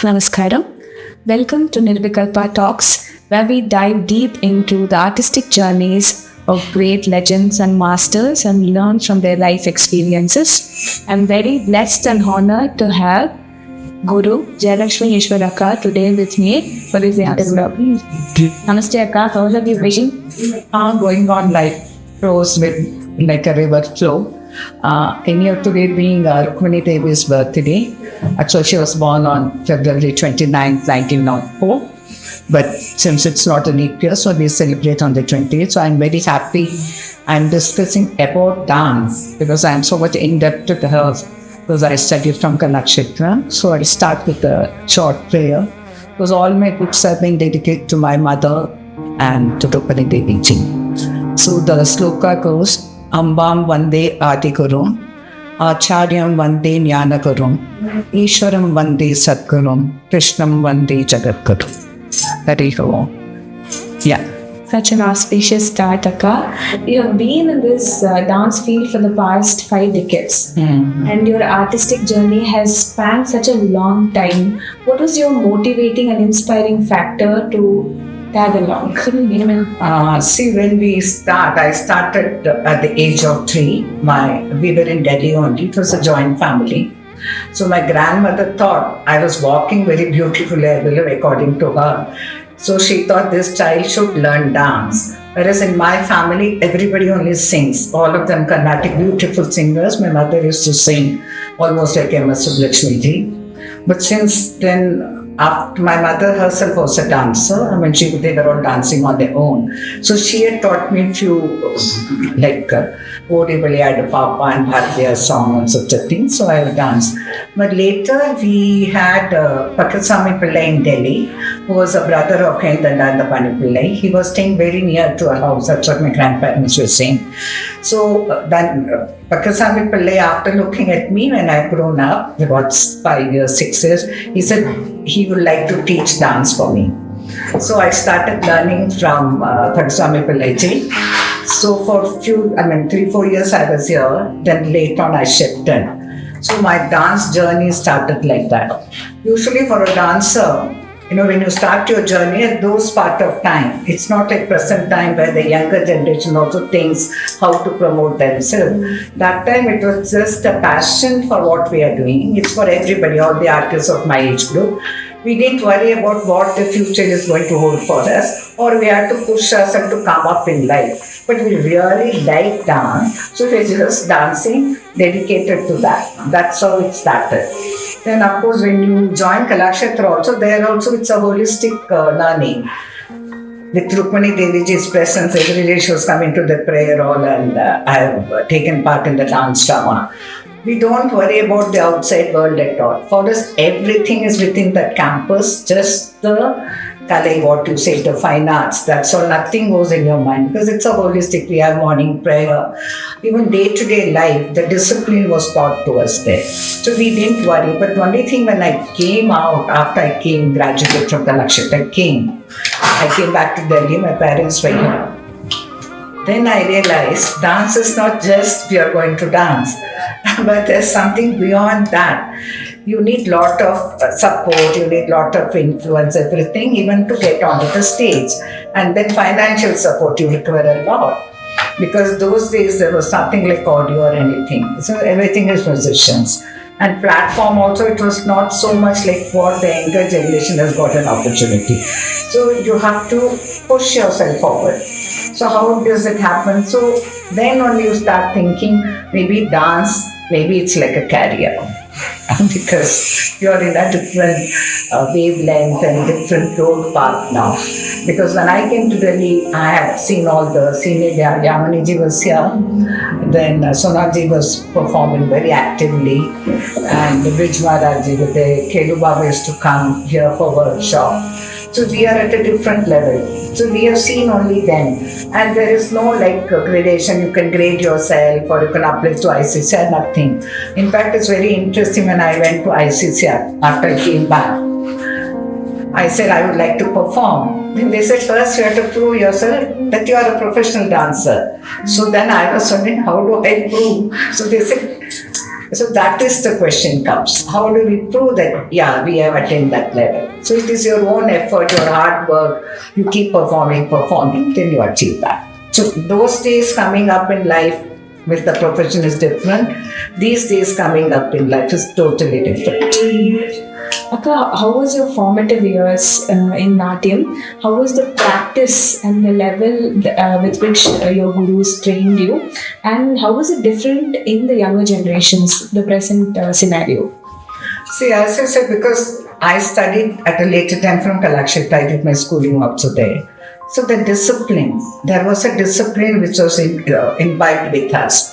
Namaskaram. Welcome to Nirvikalpa Talks, where we dive deep into the artistic journeys of great legends and masters and learn from their life experiences. I'm very blessed and honored to have Guru Jayalakshmi Eshwar today with me for this interview. Namaste Akka, how have you been? Going on like flows with like a river flow. In year today being Rukmini Devi's birthday. Actually, she was born on February 29th, 1904. But since it's not a leap year, so we celebrate on the 20th. So I'm very happy. I'm discussing about dance because I'm so much indebted to her because I studied from Kalakshetra. So I start with a short prayer because all my books have been dedicated to my mother and to Rukmini Devi ji. So the sloka goes, Ambam Vande Adigurum, Acharyam Vande Jnanagurum, Ishwaram Vande Satgurum, Krishnam Vande Jagatgurum. Hari Om. Yeah. Such an auspicious start, Akka. You have been in this dance field for the past 5 decades. And your artistic journey has spanned such a long time. What was your motivating and inspiring factor to tag along? See, when we start, I started at the age of 3. We were in Delhi only. It was a joint family. So my grandmother thought I was walking very beautifully, I believe, according to her. So she thought this child should learn dance. Whereas in my family, everybody only sings. All of them Carnatic, beautiful singers. My mother used to sing almost like M.S. Subbulakshmi ji. But since then, after my mother herself was a dancer, they were all dancing on their own. So she had taught me few like Awardee Baliyadu Papa and Bharatiya song and such a thing. So I would dance. But later we had Pakasami Pillai in Delhi, who was a brother of Hendanda Pillai. He was staying very near to our house. That's what my grandparents were saying. So then Pakasami Pillai, after looking at me when I grown up, about 5 years, 6 years, he said he would like to teach dance for me. So I started learning from Pakasami Pillai ji. So for 3-4 years I was here. Then later on I shifted. So my dance journey started like that. Usually for a dancer, when you start your journey at those part of time, it's not like present time where the younger generation also thinks how to promote themselves. That time it was just a passion for what we are doing. It's for everybody, all the artists of my age group. We didn't worry about what the future is going to hold for us, or we had to push ourselves to come up in life. But we really like dance, so we're just dancing, dedicated to that. That's how it started. Then of course when you join Kalakshetra also, there also it's a holistic learning. With Rukmini Devi ji's presence, every day she was coming to the prayer hall and I have taken part in the dance drama. We don't worry about the outside world at all. For us, everything is within that campus, just the the fine arts. That's all, nothing goes in your mind because it's a holistic. We have morning prayer. Even day-to-day life, the discipline was taught to us there. So we didn't worry. But only thing when I came out, after I graduated from Kalakshetra, I came back to Delhi, my parents were here. Then I realized dance is not just we are going to dance, but there's something beyond that. You need lot of support, you need lot of influence, everything, even to get onto the stage. And then financial support you require a lot. Because those days there was nothing like audio or anything. So everything is musicians. And platform also, it was not so much like what the younger generation has got an opportunity. So you have to push yourself forward. So how does it happen? So then only you start thinking, maybe dance, maybe it's like a career. Because you're in a different wavelength and different road path now. Because when I came to Delhi, I had seen all the senior Yamani ji was here. Then Sonaji was performing very actively. And Brij Maharaj ji with the Kelu Baba used to come here for workshop. So we are at a different level. So we have seen only them. And there is no gradation, you can grade yourself or you can apply to ICCR, nothing. In fact, it's very interesting when I went to ICCR after I came back. I said I would like to perform. Then they said first you have to prove yourself that you are a professional dancer. So then I was wondering, how do I prove? So they said, So that is the question comes. How do we prove that, yeah, we have attained that level? So it is your own effort, your hard work, you keep performing, then you achieve that. So those days coming up in life with the profession is different. These days coming up in life is totally different. Akka, how was your formative years in Natyam? How was the practice and the level with which your gurus trained you? And how was it different in the younger generations, the present scenario? See, as I said, because I studied at a later time from Kalakshetra, I did my schooling also there. So the discipline, there was a discipline which was imbibed with us.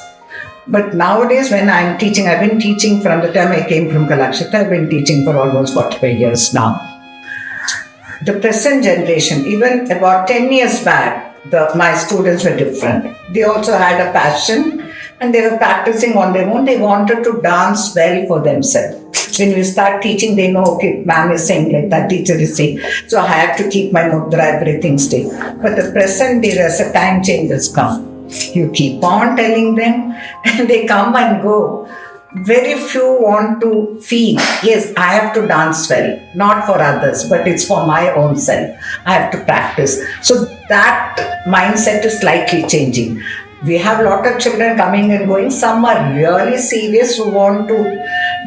But nowadays when I'm teaching, I've been teaching from the time I came from Kalakshetra, I've been teaching for almost 45 years now. The present generation, even about 10 years back, my students were different. They also had a passion and they were practicing on their own. They wanted to dance well for themselves. When we start teaching, they know, okay, ma'am is saying like that, teacher is saying, so I have to keep my mudra, everything stay. But the present day, as a time changes come, you keep on telling them and they come and go. Very few want to feel, yes, I have to dance well, not for others, but it's for my own self. I have to practice. So that mindset is slightly changing. We have a lot of children coming and going. Some are really serious who want to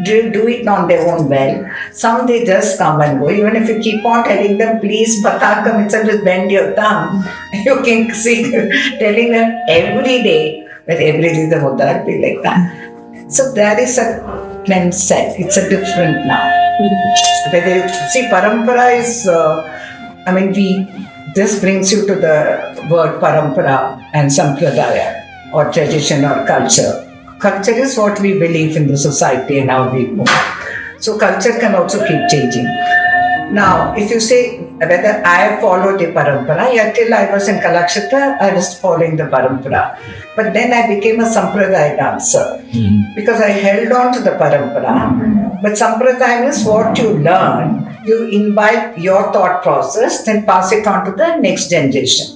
do it on their own well. Some they just come and go. Even if you keep on telling them, please, Batakam itself, just bend your thumb. You can see, telling them every day, but every day the Mudra will be like that. So there is a mindset. It's a different now. See, parampara is, this brings you to the word parampara and sampradaya or tradition or culture. Culture is what we believe in the society and how we move. So culture can also keep changing. Now, if you say whether I followed the parampara, yeah, till I was in Kalakshetra, I was following the parampara. But then I became a sampradaya dancer because I held on to the parampara. But sampradaya is what you learn. You imbibe your thought process, then pass it on to the next generation.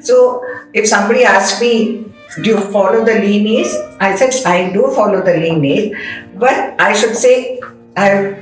So if somebody asks me, do you follow the lineage? I said, I do follow the lineage, but I should say I've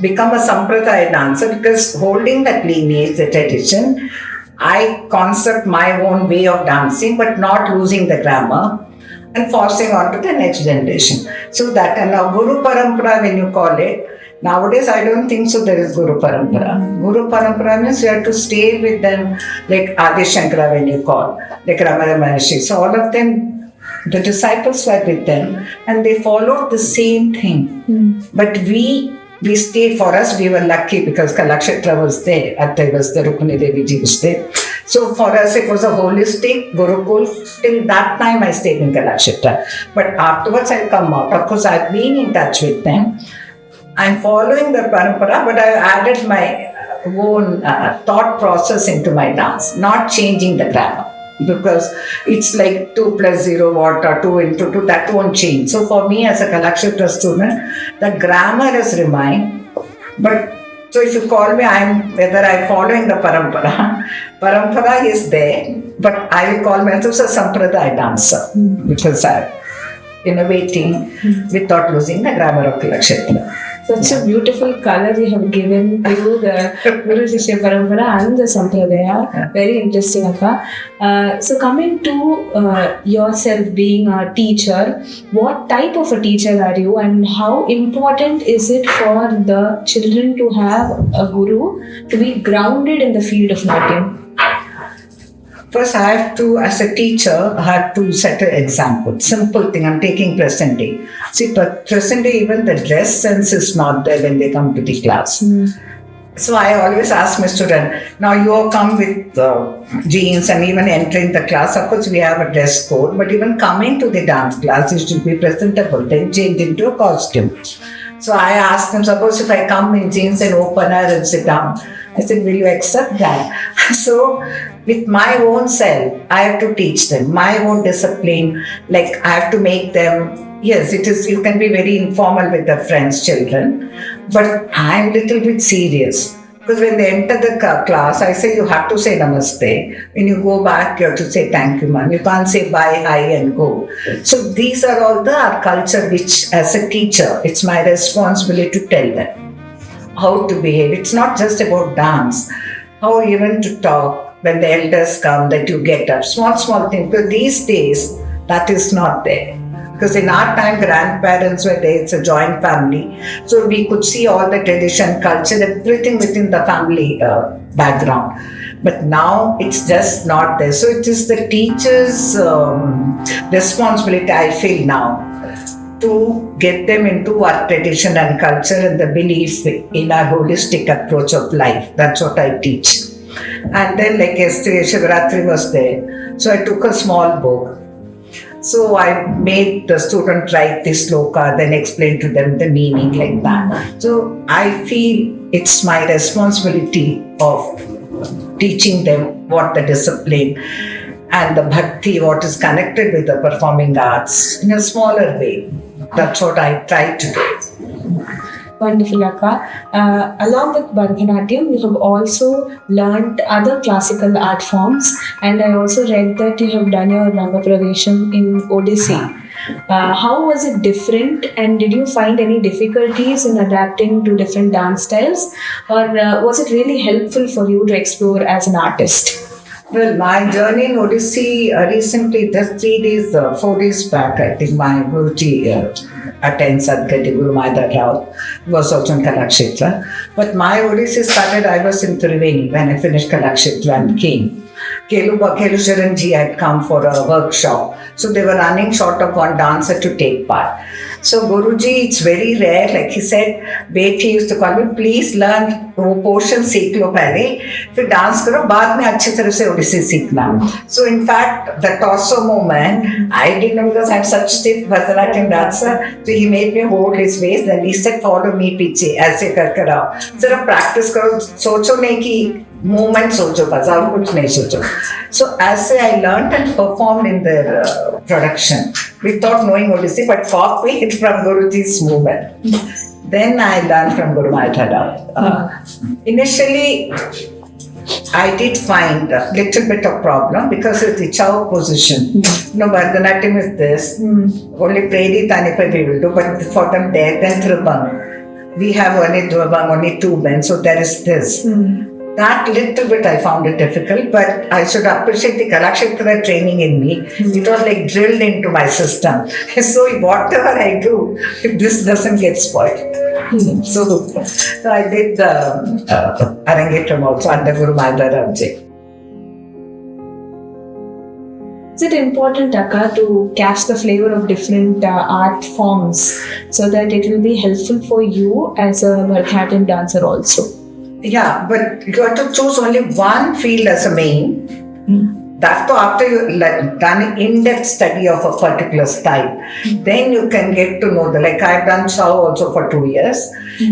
become a sampradaya dancer because holding that lineage, the tradition, I concept my own way of dancing, but not losing the grammar and forcing on to the next generation. So that, and now Guru Parampara, when you call it, nowadays I don't think so there is Guru Parampara. Guru Parampara means you have to stay with them, like Adi Shankara when you call, like Ramana Maharshi. So all of them, the disciples were with them and they followed the same thing. But we stayed, for us, we were lucky because Kalakshetra was there, Atta was there, Rukmini Devi was there. So for us it was a holistic Gurukul. Till that time I stayed in Kalakshetra. But afterwards I come out. Of course I've been in touch with them. I'm following the parampara, but I've added my own thought process into my dance, not changing the grammar. Because it's like 2 plus 0 what or 2 into 2, that won't change. So for me as a Kalakshetra student, the grammar has remained. But so if you call me, whether I'm following the parampara, parampara is there, but I will call myself a sampradaya dancer because I'm innovating without losing the grammar of Kalakshetra. Such a beautiful color you have given to the Guru Shishya Parampara and the Sampradaya. Very interesting, Akka. So coming to yourself being a teacher, what type of a teacher are you and how important is it for the children to have a guru to be grounded in the field of Natyam? First, I have to, as a teacher, I have to set an example. Simple thing, I'm taking present day. See, present day, even the dress sense is not there when they come to the class. So I always ask my student, now you come with jeans and even entering the class, of course we have a dress code, but even coming to the dance class, it should be presentable, then change into a costume. So I asked them, suppose if I come in jeans and opener and sit down, I said, will you accept that? So with my own self, I have to teach them my own discipline. Like I have to make them, yes, it is, you can be very informal with the friends, children, but I'm a little bit serious. Because when they enter the class, I say you have to say namaste. When you go back, you have to say thank you, ma'am. You can't say bye, hi, and go. So these are all our culture, which as a teacher, it's my responsibility to tell them how to behave. It's not just about dance, how even to talk when the elders come, that you get up. Small things. But these days, that is not there. Because in our time, grandparents were there, it's a joint family. So we could see all the tradition, culture, everything within the family background. But now it's just not there. So it is the teacher's responsibility, I feel now, to get them into our tradition and culture and the belief in our holistic approach of life. That's what I teach. And then, like yesterday, Shivaratri was there. So I took a small book. So I made the student write this sloka, then explain to them the meaning like that. So I feel it's my responsibility of teaching them what the discipline and the bhakti, what is connected with the performing arts in a smaller way. That's what I try to do. Wonderful, Akka. Along with Bharatanatyam, you have also learned other classical art forms, and I also read that you have done your Ranga Pravesham in Odissi. How was it different, and did you find any difficulties in adapting to different dance styles, or was it really helpful for you to explore as an artist? Well, my journey in Odissi recently, just 3 days, 4 days back, I think my Guruji attends Akademi, Guru Maida Rao, was also in Kalakshetra. But my Odissi started, I was in Triveni when I finished Kalakshetra and came. Kelu Sharan ji had come for a workshop. So they were running short of one dancer to take part. So Guruji, it's very rare, like he said, Beti used to call me, please learn portion seek lo pehle, फिर dance करो, बाद में अच्छी तरह से ओडिसी सीखना. So in fact, the torso movement, I didn't know because I'm such stiff Bharatanatyam dancer. So he made me hold his waist, then he said, follow me पीछे, ऐसे कर कर आओ. सिर्फ practice करो, सोचो नहीं कि movement सोचो बस, और कुछ नहीं सोचो. So as I learned and performed in their production without knowing Odissi, but copied from Guruji's movement. Then I learned from Guru Maida Rao. Initially, I did find a little bit of problem because it's the chow position. Bharatanatyam is this. Only Predi Tanipa we will do, but for them there, then Thrubang. We have only Thrubang, only 2 men, so there is this. That little bit I found it difficult, but I should appreciate the Kalakshetra training in me. It was like drilled into my system. So whatever I do, this doesn't get spoiled. So I did the Arangetram also under Guru Maida Rao ji. Is it important, Akka, to catch the flavor of different art forms so that it will be helpful for you as a Bharatanatyam dancer also? Yeah, but you have to choose only one field as a main. That's after you done an in-depth study of a particular style, then you can get to know like I've done chow also for 2 years.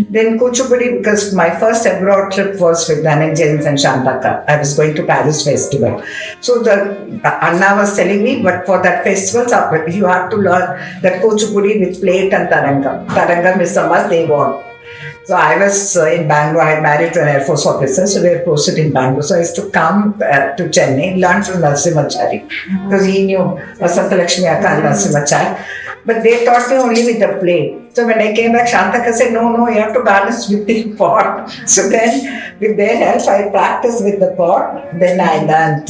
Then Kuchipudi, because my first abroad trip was with Dhananjay and Shantaka. I was going to Paris Festival. So the Anna was telling me, but for that festival, you have to learn that Kuchipudi with plate and Tarangam. Tarangam is the must they want. So I was in Bangalore, I had married to an Air Force officer, so we were posted in Bangalore. So I used to come to Chennai, learn from Narasimhachari, because he knew Vasanta Lakshmi Akka and Narasimhachari. But they taught me only with the plate. So when I came back, Shantaka said, no, you have to balance with the pot. So then with their help, I practiced with the pot. Then I learned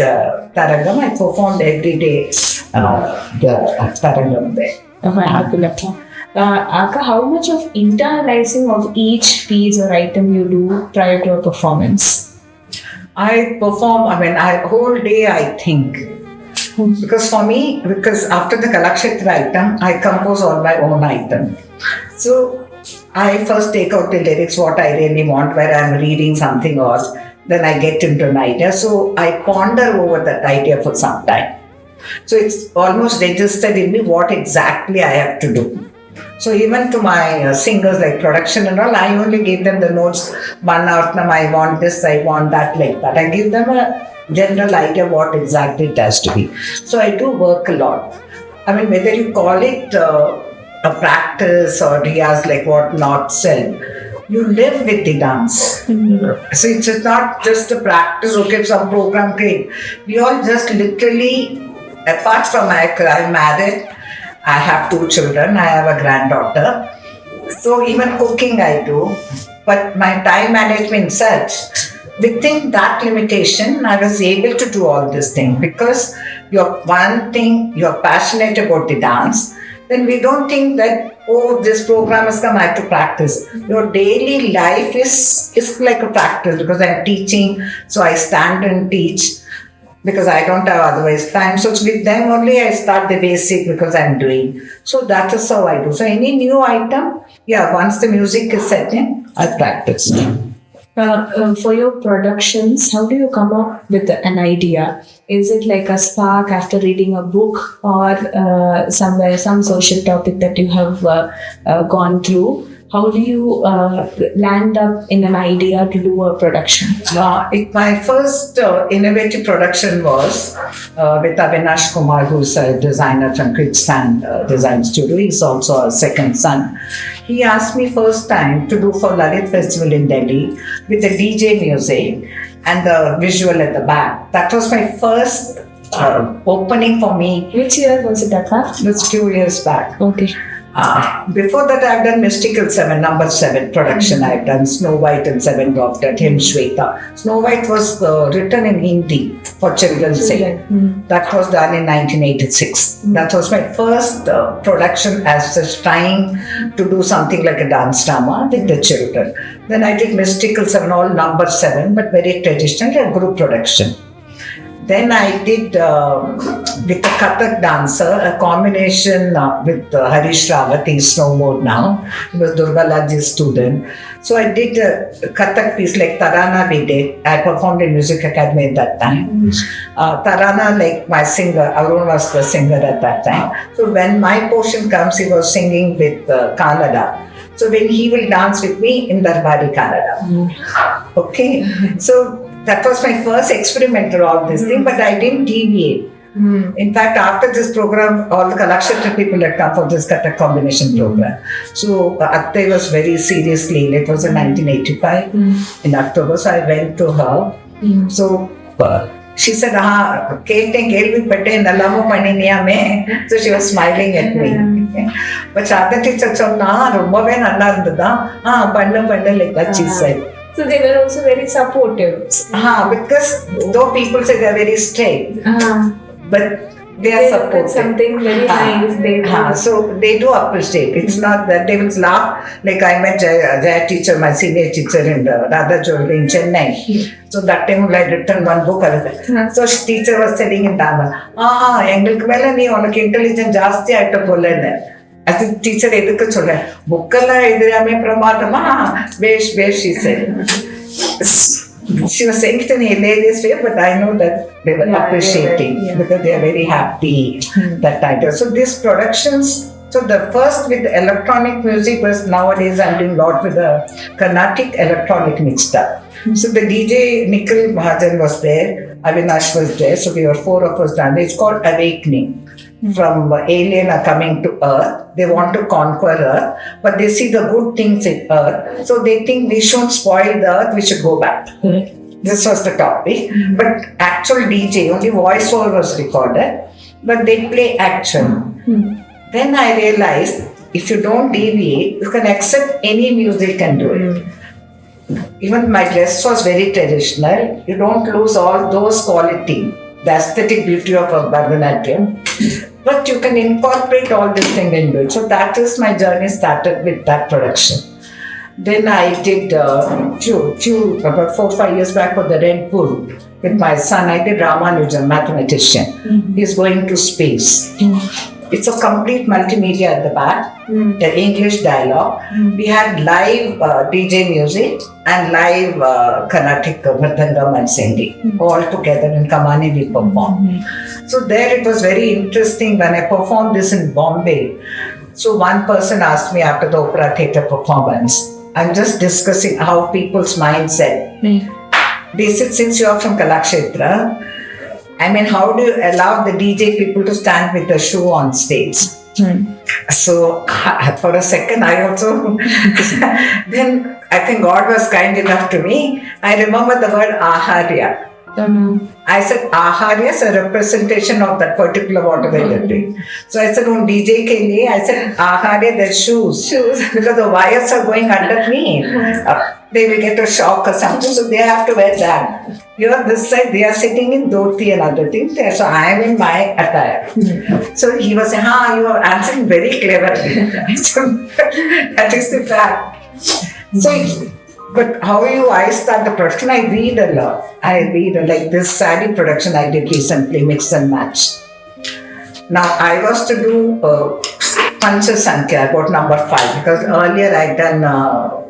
Tarangam. I performed every day the Tarangam there. Akka, how much of internalizing of each piece or item you do prior to a performance? I perform, whole day I think. Because for me, after the Kalakshetra item, I compose all my own item. So I first take out the lyrics, what I really want, where I'm reading something or then I get into an idea. So I ponder over that idea for some time. So it's almost registered in me what exactly I have to do. So even to my singers like production and all, I only give them the notes, Manartnam, I want this, I want that, like that. I give them a general idea what exactly it has to be. So I do work a lot. Whether you call it a practice or riyaz, like what not said, you live with the dance. So it's not just a practice, okay, some program create. We all just literally, apart from I'm married, I have 2 children, I have a granddaughter. So even cooking I do, but my time management such, within that limitation, I was able to do all this thing because you're passionate about the dance, then we don't think that, oh, this program has come, I have to practice. Your daily life is like a practice because I'm teaching, so I stand and teach because I don't have otherwise time. So with them only I start the basic because I'm doing. So that is how I do. So any new item, once the music is set in, I practice. For your productions, how do you come up with an idea? Is it like a spark after reading a book or some social topic that you have gone through? How do you land up in an idea to do a production? My first innovative production was with Avinash Kumar, who's a designer from Quicksand Design Studio. He's also a second son. He asked me first time to do for Lalit Festival in Delhi with the DJ music and the visual at the back. That was my first opening for me. Which year was it that? That's few years back. Okay. Before that, I've done Mystical 7, number 7 production. I've done Snow White and 7 Doctor, Him Shweta. Snow White was written in Hindi for children's sake. That was done in 1986. That was my first production as such, trying to do something like a dance drama with the children. Then I did Mystical 7, all number 7, but very traditional, a group production. Then I did with a Kathak dancer, a combination with Harish Rawat, he's no more now. He was Durga Laji's student. So I did a Kathak piece like Tarana we did. I performed in Music Academy at that time. Tarana, like my singer, Arun was the singer at that time. So when my portion comes, he was singing with Kannada. So when he will dance with me in Darbari Kannada. Okay. So that was my first experimental all this thing, but I didn't deviate. In fact, after this program, all the Kalakshetra people had come for this Kathak combination program. So Atte was very seriously, it was in 1985 in October, so I went to her. So she said, so she was smiling at me. But Shada teacher said, like that she said. So they were also very supportive. Because though people say they are very strict, but they are supportive. That's something very nice. So they do appreciate. It's not that they will laugh. Like I met Jaya teacher, my senior teacher in Radha Jewelry in Chennai. So that time I had written one book. So teacher was telling in Tamil, எங்களுக்கு மேல நீ உனக்கு intelligent ஜாஸ்தி ஆயிட்ட போலன்னு. As a teacher, எதுக்கு சொல்றேன் புக்கெல்லாம் எழுதுறாமே பிரமாதமா பேஷ் she said. She was saying it in a hilarious way, but I know that they were appreciating because they are very happy that title. So these productions, so the first with electronic music was nowadays I'm doing a lot with the Carnatic electronic mixed up. So the DJ Nikhil Mahajan was there, Avinash was there, so we were 4 of us done. It's called Awakening. From alien are coming to Earth. They want to conquer Earth, but they see the good things in Earth. So they think we shouldn't spoil the Earth, we should go back. This was the topic. But actual DJ, only voiceover was recorded, but they play action. Then I realized, if you don't deviate, you can accept any music and do it. Even my dress was very traditional. You don't lose all those qualities, the aesthetic beauty of a Bharatanatyam. But you can incorporate all this thing into it. So that is my journey started with that production. Then I did about 4-5 years back for the Red Bull with my son. I did Ramanujan, mathematician. He's going to space. It's a complete multimedia at the back, the English dialogue. We had live DJ music and live Carnatic Mridangam and singing all together in Kamani we performed. So there it was very interesting when I performed this in Bombay. So one person asked me after the opera theatre performance, I'm just discussing how people's mindset. They said, since you are from Kalakshetra, I mean, how do you allow the DJ people to stand with the shoe on stage? So for a second, I also, then I think God was kind enough to me. I remember the word Acharya. I said Acharya is a representation of that particular whatever you're doing. So I said, DJ ke liye, I said Acharya, their shoes. Because the wires are going underneath. They will get a shock or something, so they have to wear that. Here, this side, they are sitting in dhoti and other things there. So I am in my attire. So he was saying, you are answering very cleverly. So that is the fact. So, but how I start the production? I read a lot. I read like this saree production I did recently, mix and match. Now I was to do Pancha Sankhya, I got number 5 because earlier I done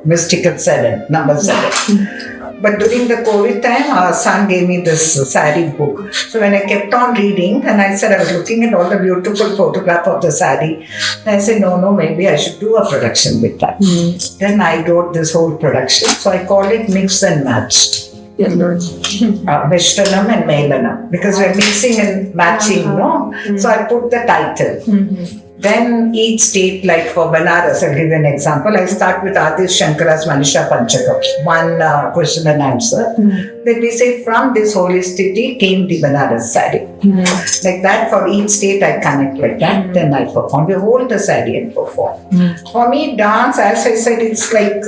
mystical 7, number 7. But during the COVID time, our son gave me this saree book. So when I kept on reading, and I said I was looking at all the beautiful photograph of the saree. And I said, no, maybe I should do a production with that. Then I wrote this whole production. So I called it Mix and Match. Vishtanam and Melanam. Because we're mixing and matching, no? So I put the title. Then each state, like for Banaras, I'll give you an example. I start with Adis Shankara's Manisha Panchakam. One question and answer. Then we say from this holy city came the Banaras saree. Like that for each state I connect like that. Then I perform. We hold the saree and perform. For me, dance, as I said, it's like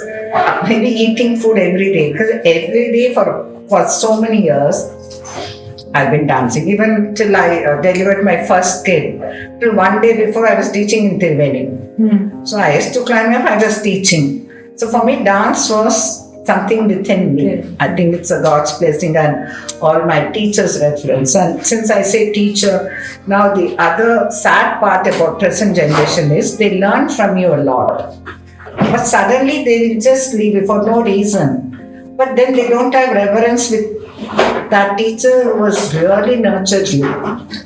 maybe eating food every day. Because every day for so many years, I've been dancing, even till I delivered my first kid. Till one day before I was teaching in Tiruveni. So I used to climb up, I was teaching. So for me, dance was something within me. I think it's a God's blessing and all my teachers' reference. And since I say teacher, now the other sad part about present generation is they learn from you a lot. But suddenly they will just leave you for no reason. But then they don't have reverence with that teacher who was really nurtured you.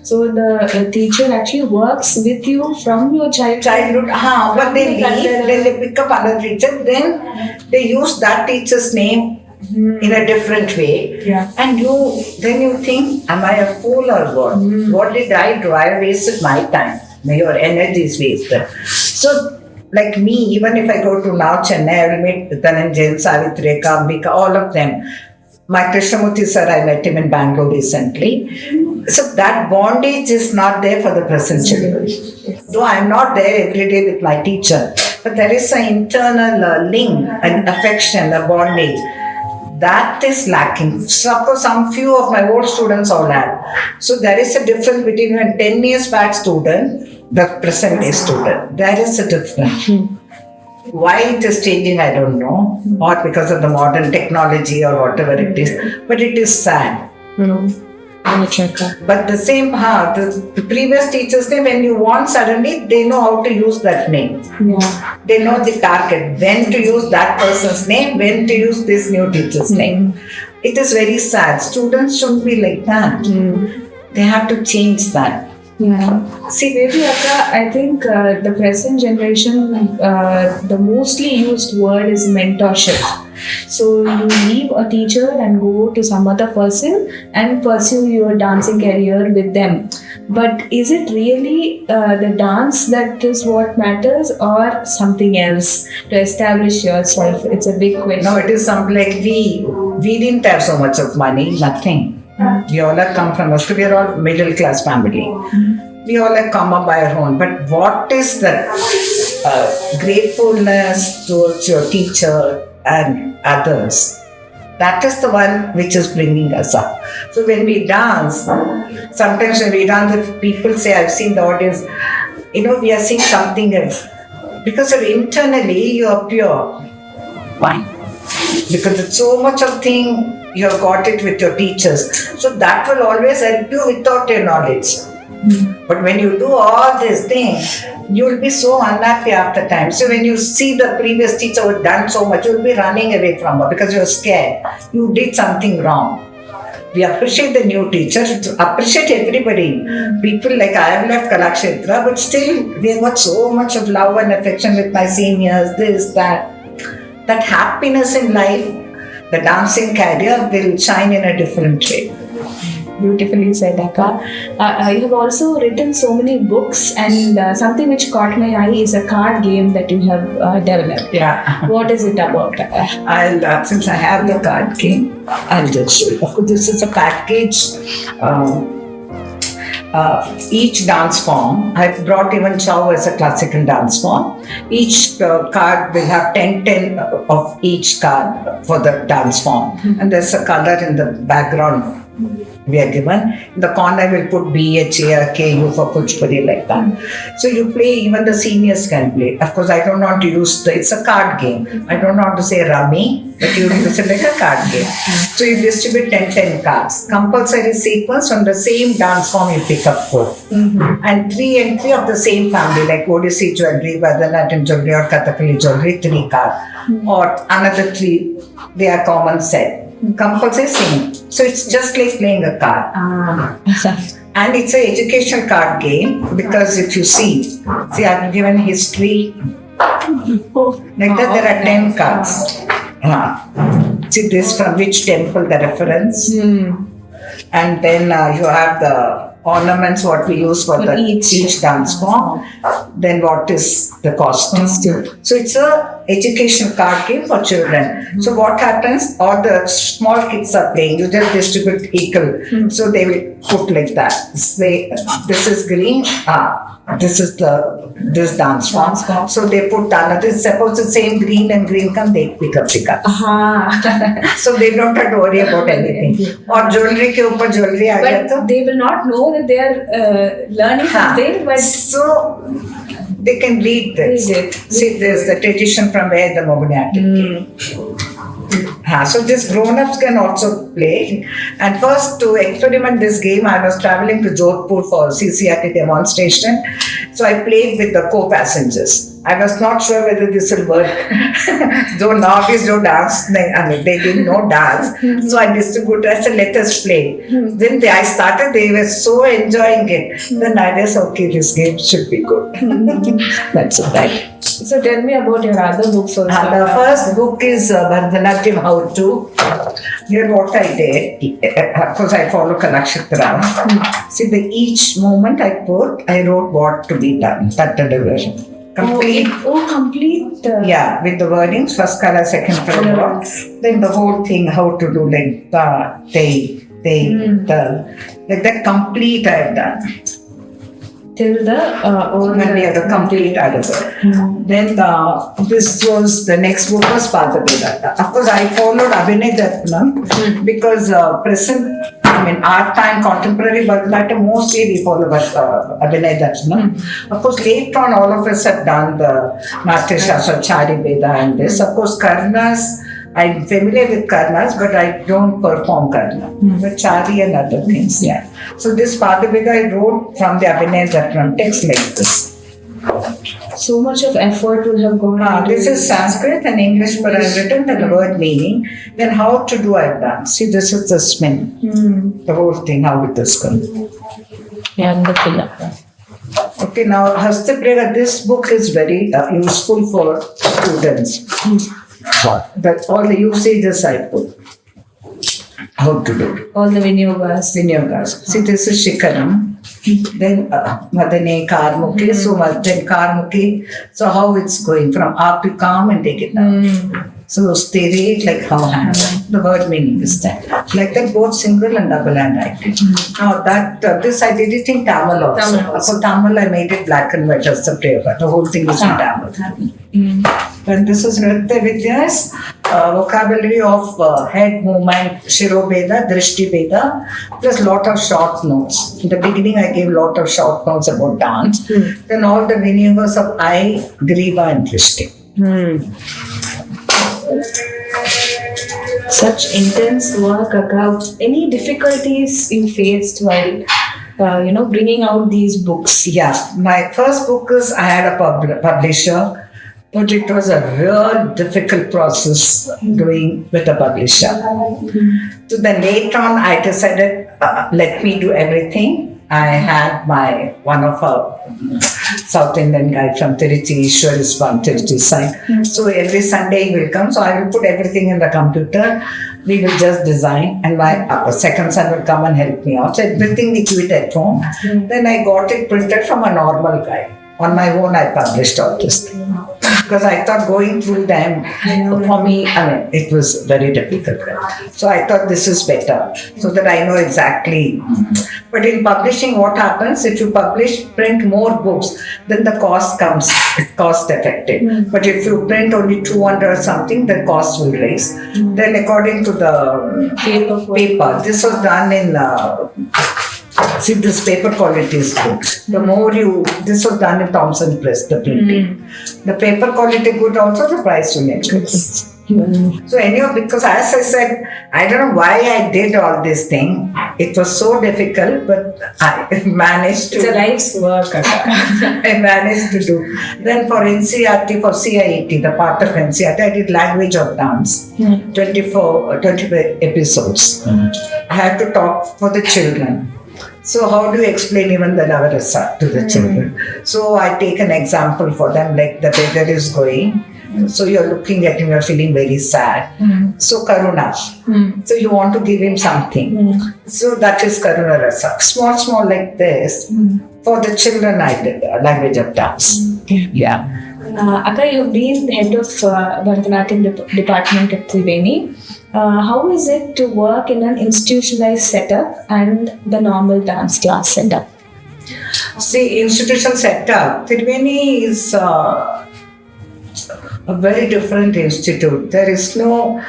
So the teacher actually works with you from your childhood. But they leave, then they pick up another teacher, then they use that teacher's name in a different way. And then you think, am I a fool or what? What did I do? I wasted my time. Your energy is wasted. So like me, even if I go to now Chennai, I will meet Dhananjay, Savitri, Ambika, all of them. My Krishnamurti sir, I met him in Bangalore recently. So that bondage is not there for the present children. Though I am not there every day with my teacher, but there is an internal link, an affection, a bondage. That is lacking. Suppose some few of my old students all have. So there is a difference between a 10 years back student, the present day student. There is a difference. Why it is changing, I don't know. Or because of the modern technology or whatever it is. But it is sad. But the same, the previous teacher's name, when you want suddenly, they know how to use that name. They know the target, when to use that person's name, when to use this new teacher's name. It is very sad. Students shouldn't be like that. They have to change that. See, maybe Akka, I think the present generation, the mostly used word is mentorship. So you leave a teacher and go to some other person and pursue your dancing career with them. But is it really the dance that is what matters or something else to establish yourself? It's a big question. No, it is something like we didn't have so much of money, nothing. We all have come from we are all middle class family. We all have come up by our own. But what is that gratefulness towards your teacher and others? That is the one which is bringing us up. So when we dance, sometimes when we dance, if people say, I've seen the audience, we are seeing something else. Because internally you are pure. Why? Because it's so much of thing you have got it with your teachers. So that will always help you without your knowledge. But when you do all these things, you will be so unhappy after time. So when you see the previous teacher who had done so much, you will be running away from her because you are scared. You did something wrong. We appreciate the new teachers, appreciate everybody. People like I have left Kalakshetra, but still we have got so much of love and affection with my seniors, this, that. That happiness in life, the dancing career will shine in a different way. Beautifully said, Akka. You have also written so many books, and something which caught my eye is a card game that you have developed. Yeah. What is it about? Since I have the card game, I'll just show you. Of course, this is a package. Each dance form, I brought even Chow as a classical dance form. Each card will have 10 of each card for the dance form. And there's a color in the background we are given. In the corner, I will put BHARKU for Kuchipudi, like that. So you play, even the seniors can play. Of course, I don't want to use it's a card game. I don't want to say rummy, but you need to say like a card game. So you distribute 10 cards. Compulsory sequence from the same dance form you pick up 4. And 3 of the same family, like Odissi jewelry, Bharatanatyam jewelry or Kathakali jewelry, 3 cards. Or another 3, they are common set. Compulsory same. So it's just like playing a card. And it's an educational card game because if you see I've given history. Like that, there are 10 cards. See this from which temple the reference. And then you have the ornaments, what we use for each dance form. Then what is the costume. So it's a education card game for children. So what happens, all the small kids are playing, you just distribute equal. So they will put like that. This is green, this is this dance form. So they put another, suppose the same green and green come, they pick up. So they don't have to worry about anything. Or jewelry ke upar jewelry aa gaya to. They will not know that they are learning something, but so they can read this. See, there's the tradition from where the Moghniatic came. So these grown-ups can also play. And first, to experiment this game, I was traveling to Jodhpur for CIET demonstration. So I played with the co-passengers. I was not sure whether this will work. Though novice don't dance, they didn't know dance. So I distributed, I said, let us play. Then I started, they were so enjoying it. Then I just, okay, this game should be good. That's it, right? So tell me about your other books also. The first book is Bharatanatyam How To. Here what I did, of course I follow Kalakshetra. See, each moment I wrote what to be done. That version. Complete. Complete. Yeah, with the wordings, first color, second color. Then the whole thing, how to do like like that complete I have done. Till when we have the complete other. Then this was the next book was Paadha Bhedaah. Of course, I followed Abhinay Darpanam because our time, contemporary Bharatanatyam, mostly we follow Abhinay Darpanam. Of course, later on, all of us have done the Natya Shastra, Acharya Jayalakshmi and this. Of course, Karnas, I'm familiar with Karnas, but I don't perform Karna. But Chari and other things, yeah. So this Paadha Bhedaah I wrote from the Abhinay Darpanam text like this. So much of effort will have gone into this is Sanskrit and English, but I've written the word meaning. Then how to do I've done. See, this is the spin. The whole thing, how it is come. Wonderful. Okay, now Hastha Prayogaah, this book is very useful for students. That all the usages I put. How to do it. All the Vinyogas. See, this is Shikaram. Then Madane, Karmuki. So then Karmuki. So how it's going from up to calm and take it down. So stay like how hand. The word meaning is that. Like that both single and double hand I did. Now this I did it in Tamil also. So Tamil I made it black and white as the Prayogaah. The whole thing is in Tamil. And this is Nritya Vidhya's vocabulary of head movement, Shiro Beda, Drishti Beda, plus lot of short notes. In the beginning, I gave lot of short notes about dance. Then all the Vinyogas of eye, Griva and Drishti. Such intense work, Akka. Any difficulties you faced while bringing out these books? Yeah, my first book is I had a publisher. But it was a real difficult process doing with a publisher. So then later on, I decided, let me do everything. I had one of a South Indian guy from Tiruchi, Eshwar is from Tiruchi side. So every Sunday he will come. So I will put everything in the computer. We will just design, and my second son will come and help me out. So everything we do it at home. Then I got it printed from a normal guy. On my own, I published all this thing. Because I thought going through them, for me, it was very difficult. So I thought this is better, so that I know exactly. But in publishing, what happens, if you print more books, then the cost comes, cost effective. But if you print only 200 or something, the cost will raise. Then according to the paper, this was done in... See, this paper quality is good. The more this was done in Thomson Press, the printing. The paper quality good also, the price will increase. So anyhow, because as I said, I don't know why I did all this thing. It was so difficult, but I managed to. It's a life's work. I managed to do. Then for NCERT, for CIET, the part of NCERT, I did language of dance. 24 episodes. I had to talk for the children. So how do you explain even the Navarasa to the children? So I take an example for them, like the beggar is going. So you're looking at him, you're feeling very sad. So Karuna. So you want to give him something. So that is Karuna Rasa. Small like this. For the children I did language of dance. Yeah. Akka, you've been head of Bharatanatyam department at Triveni. How is it to work in an institutionalized setup and the normal dance class setup? See, institutional setup, Triveni is a very different institute. There is no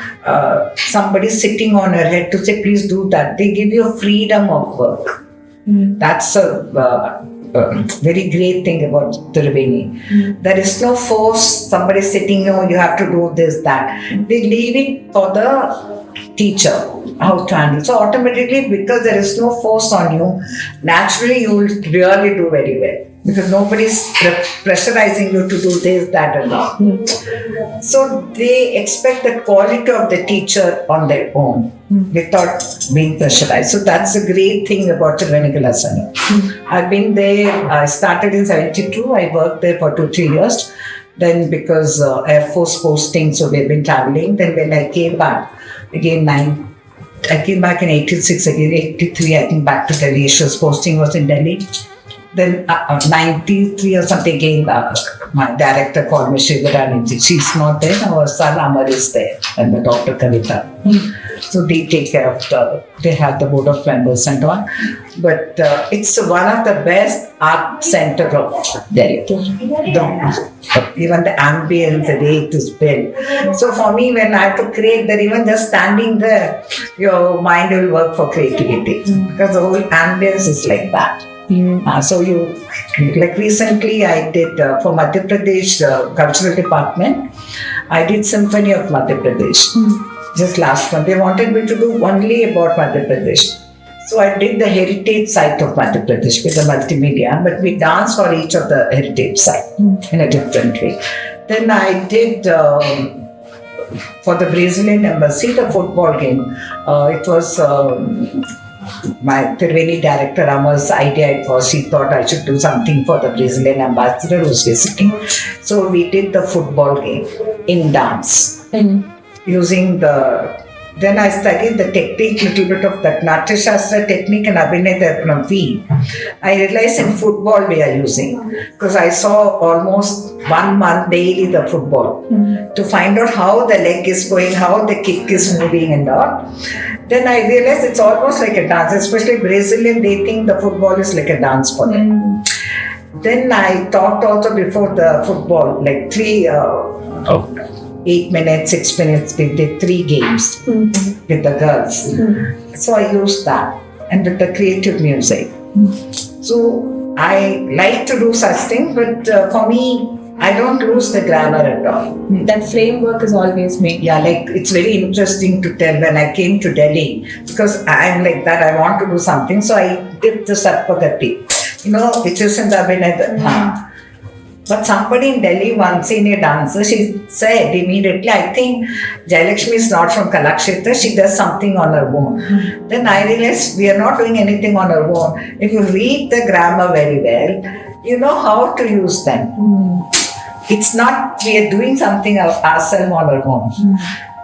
somebody sitting on her head to say, please do that. They give you a freedom of work. That's a very great thing about Triveni. There is no force, somebody sitting, no, you have to do this, that. They leave it for the teacher, how to handle. So automatically, because there is no force on you, naturally you will really do very well. Because nobody is pressurizing you to do this, that and that. So they expect the quality of the teacher on their own without being pressurized. So that's a great thing about the Nirvikalpa. I've been there, I started in 72, I worked there for 2-3 years. Then because Air Force posting, so we've been traveling. Then when I came back, again I came back in 86, again 83, I think back to Delhi. Ishwar's posting was in Delhi. Then 93 or something again, my director called me Shivarani. She's not there, our son Amar is there, and the Dr. Kavita. So they take care of they have the board of members and all. But it's one of the best art center of Delhi. Even the ambience, the way it is built. So for me, when I have to create that, even just standing there, your mind will work for creativity. Because the whole ambience is like that. So like recently I did for Madhya Pradesh cultural department, I did Symphony of Madhya Pradesh. Just last month, they wanted me to do only about Madhya Pradesh. So I did the heritage site of Madhya Pradesh with the multimedia, but we danced for each of the heritage site in a different way. Then I did for the Brazilian embassy, the football game. It was my Triveni director Amar's idea. It was, she thought I should do something for the Brazilian ambassador who's visiting. So we did the football game in dance. Using then I studied the technique, little bit of that Natya Shastra technique and Abhinay Darpanam. I realized in football we are using, because I saw almost 1 month daily the football to find out how the leg is going, how the kick is moving and all. Then I realized it's almost like a dance, especially Brazilian, they think the football is like a dance for them. Then I talked also before the football, like 8 minutes, 6 minutes, we did 3 games with the girls. So I used that, and with the creative music. So I like to do such things, but for me, I don't lose the grammar at all. That framework is always made. Yeah, like it's very interesting to tell when I came to Delhi, because I'm like that, I want to do something. So I did the Satpagati, which is in the Abhinay. But somebody in Delhi, one senior dancer, she said immediately, I think Jayalakshmi is not from Kalakshetra, she does something on her own. Then I realized we are not doing anything on our own. If you read the grammar very well, you know how to use them. It's not we are doing something ourselves on our own.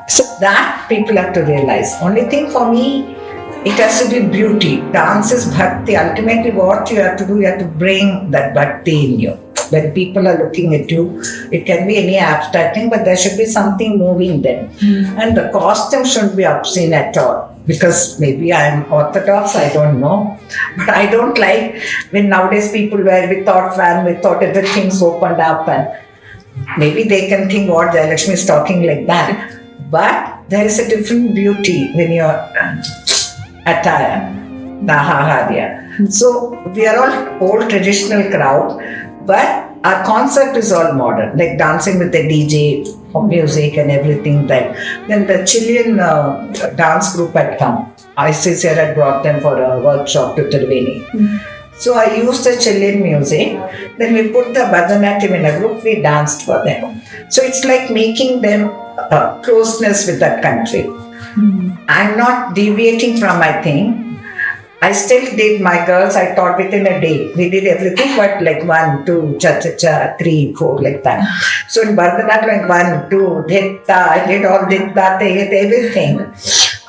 So that people have to realize. Only thing for me, it has to be beauty. Dance is bhakti. Ultimately, what you have to do, you have to bring that bhakti in you. When people are looking at you, it can be any abstract thing, but there should be something moving them. And the costume shouldn't be obscene at all. Because maybe I'm orthodox, I don't know. But I don't like when nowadays people wear without fan, without everything's opened up, and maybe they can think what Jayalakshmi is talking like that. But there is a different beauty when you're attire, Nahaharya. So we are all old traditional crowd, but our concept is all modern, like dancing with the DJ, music and everything. Then the Chilean dance group had come. ICCR had brought them for a workshop to Triveni. So I used the Chilean music. Then we put the Bharatanatyam in a group, we danced for them. So it's like making them closeness with that country. I'm not deviating from my thing. I still did my girls, I taught within a day. We did everything but like 1, 2, cha-cha-cha, 3, 4, like that. So in Bharatanatyam, like 1, 2, dhitta, I did all dhitta, everything.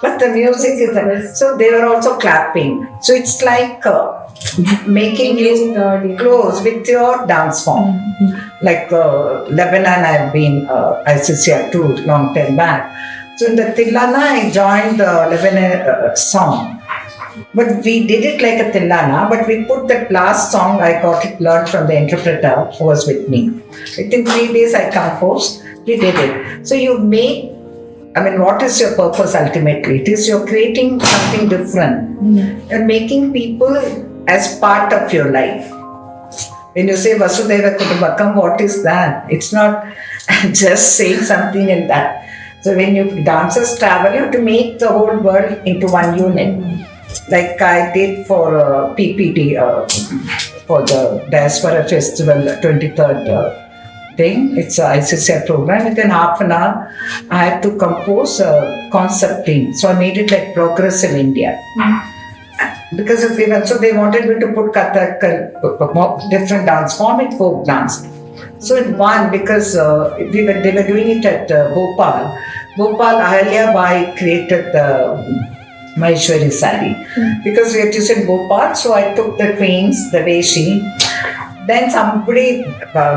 But the music is, so they were also clapping. So it's like making you close with your dance form. Like Lebanon, I've been ICCR too, long time back. So in the Tilana, I joined the Lebanon song. But we did it like a Tilana, but we put that last song, I got it learned from the interpreter who was with me. Within 3 days I composed, we did it. So you make, what is your purpose ultimately? It is you're creating something different. You're making people as part of your life. When you say Vasudhaiva Kutumbakam, what is that? It's not just saying something in that. So when you dancers travel, you have to make the whole world into one unit. Like I did for PPT, for the Diaspora Festival 23rd thing. It's an ICCR program. Within half an hour, I had to compose a concept theme. So I made it like Progressive India. Because of so they wanted me to put Kathak, different dance form in folk dance. So in one, because they were doing it at Bhopal. Bhopal, Ahalya Bai created the Maheshwari sari. Because we had to say Bhopal, so I took the queens, the Veshi. Then somebody,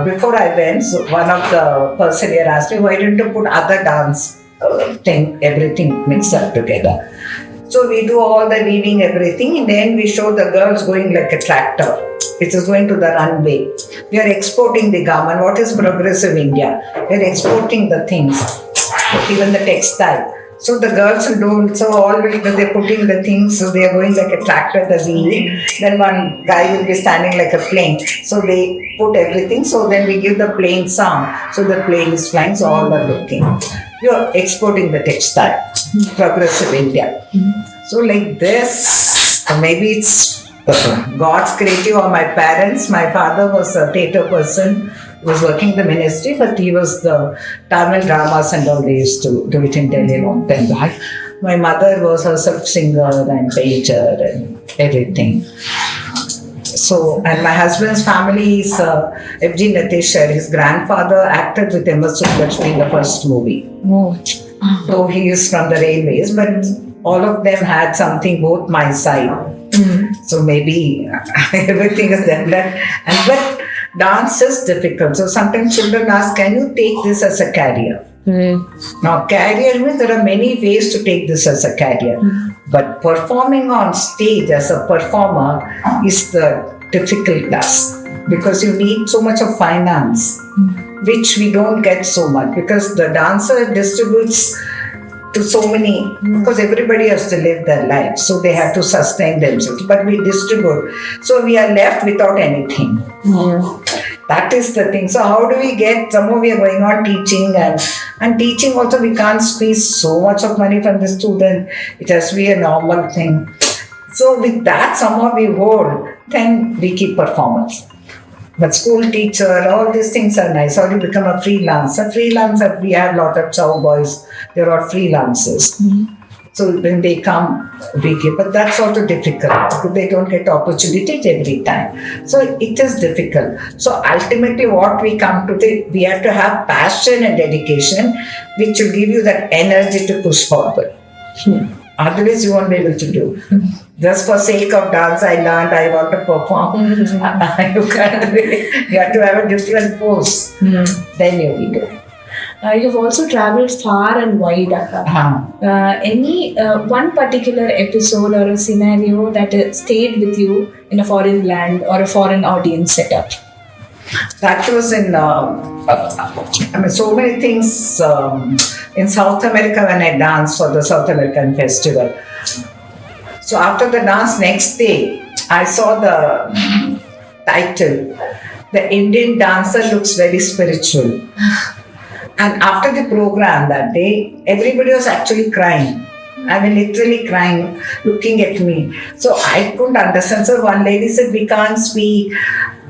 before I went, so one of the person here asked me, why didn't you put other dance thing, everything mixed up together? So we do all the weaving, everything, and then we show the girls going like a tractor. It is going to the runway. We are exporting the garment. What is Progressive India? We are exporting the things, even the textile. So the girls will do, so all they're putting the things, so they are going like a tractor, the weaving. Then one guy will be standing like a plane. So they put everything, so then we give the plane sound. So the plane is flying, so all are looking. You are exporting the textile, Progressive India. So like this, maybe it's God's creative or my parents. My father was a theatre person. He was working in the ministry, but he was the Tamil dramas and all they used to do it in Delhi a long time back. My mother was herself singer and painter and everything. So, and my husband's family is F.G. Nateshwar. His grandfather acted with M.S. Subbulakshmi in the first movie. So he is from the railways, but all of them had something, both my side. So maybe everything is developed. But dance is difficult. So sometimes children ask, can you take this as a career? Now, career means there are many ways to take this as a career. But performing on stage as a performer is the difficult task. Because you need so much of finance, which we don't get so much. Because the dancer distributes to so many, because everybody has to live their life, so they have to sustain themselves, but we distribute, so we are left without anything. That is the thing. So how do we get, somehow we are going on teaching, and teaching also we can't squeeze so much of money from the student. It has to be a normal thing. So with that somehow we hold, then we keep performance. But school teacher, all these things are nice. How do you become a freelancer? Freelancer, we have a lot of chow boys. They're all freelancers. So when they come, we give, but that's also difficult because they don't get opportunities every time. So it is difficult. So ultimately what we come to, we have to have passion and dedication, which will give you that energy to push forward. Otherwise you won't be able to do. Just for sake of dance, I learned I want to perform. You can't really, you have to have a different pose. Then you will do. You've also traveled far and wide, Akka. Any one particular episode or a scenario that stayed with you in a foreign land or a foreign audience setup? That was in, so many things in South America when I danced for the South American festival. So after the dance next day, I saw the title, The Indian Dancer Looks Very Spiritual. And after the program that day, everybody was actually crying. I mean, literally crying, looking at me. So I couldn't understand. So one lady said, we can't speak.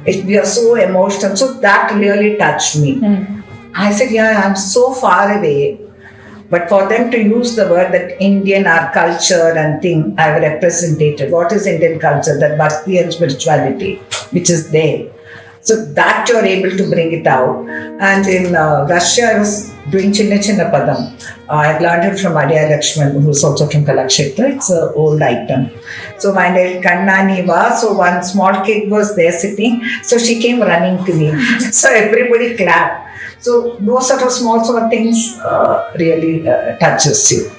We are so emotional. So that really touched me. I said, yeah, I'm so far away. But for them to use the word that Indian, our culture and thing, I've represented. What is Indian culture? That bhakti and spirituality, which is there. So that you're able to bring it out. And in Russia, I was doing Chinna Chinna Padam. I learned it from Acharya Jayalakshmi, who's also from Kalakshetra. It's an old item. So my name Kannani was, so one small kid was there sitting. So she came running to me. So everybody clapped. So those sort of small things really touches you.